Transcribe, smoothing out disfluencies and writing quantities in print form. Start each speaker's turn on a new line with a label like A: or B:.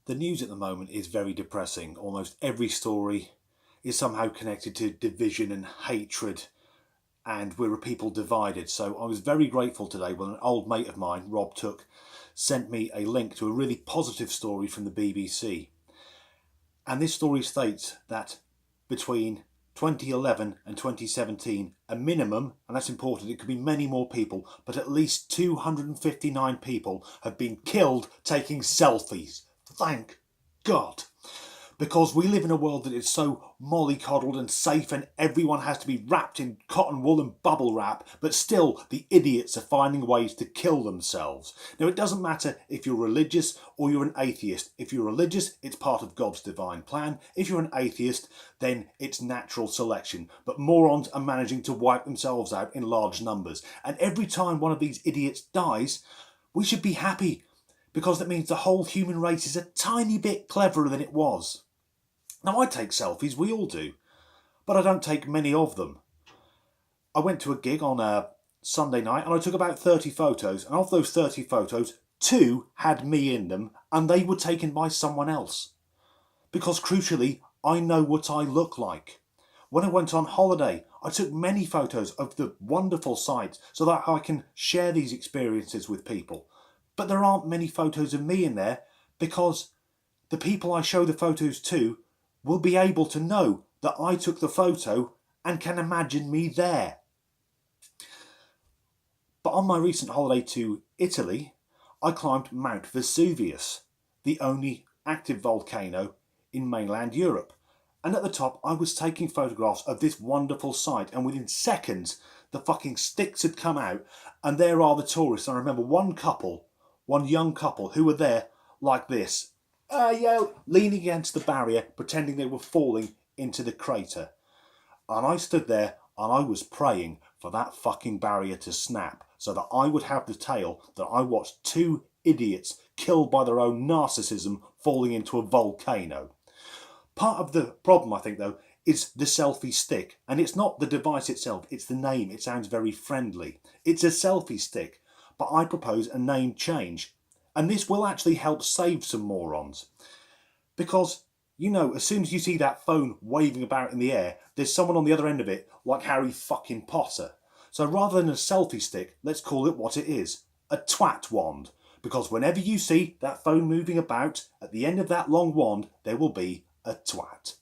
A: The news at the moment is very depressing. Almost every story is somehow connected to division and hatred, and we're a people divided. So I was very grateful today when an old mate of mine, Rob Took, sent me a link to a really positive story from the BBC. And this story states that between 2011 and 2017, a minimum, and that's important, it could be many more people, but at least 259 people have been killed taking selfies. Thank God. Because we live in a world that is so mollycoddled and safe and everyone has to be wrapped in cotton wool and bubble wrap, but still the idiots are finding ways to kill themselves. Now, it doesn't matter if you're religious or you're an atheist. If you're religious, it's part of God's divine plan. If you're an atheist, then it's natural selection. But morons are managing to wipe themselves out in large numbers. And every time one of these idiots dies, we should be happy, because that means the whole human race is a tiny bit cleverer than it was. Now, I take selfies, we all do, but I don't take many of them. I went to a gig on a Sunday night and I took about 30 photos, and of those 30 photos, 2 had me in them and they were taken by someone else. Because crucially, I know what I look like. When I went on holiday, I took many photos of the wonderful sights so that I can share these experiences with people. But there aren't many photos of me in there because the people I show the photos to will be able to know that I took the photo and can imagine me there. But on my recent holiday to Italy, I climbed Mount Vesuvius, the only active volcano in mainland Europe. And at the top, I was taking photographs of this wonderful sight, and within seconds, the fucking sticks had come out, and there are the tourists. I remember one young couple, who were there like this, leaning against the barrier, pretending they were falling into the crater. And I stood there and I was praying for that fucking barrier to snap so that I would have the tale that I watched 2 idiots killed by their own narcissism falling into a volcano. Part of the problem, I think, though, is the selfie stick. And it's not the device itself, it's the name. It sounds very friendly. It's a selfie stick, but I propose a name change. And this will actually help save some morons. Because, you know, as soon as you see that phone waving about in the air, there's someone on the other end of it like Harry fucking Potter. So rather than a selfie stick, let's call it what it is. A twat wand. Because whenever you see that phone moving about, at the end of that long wand, there will be a twat.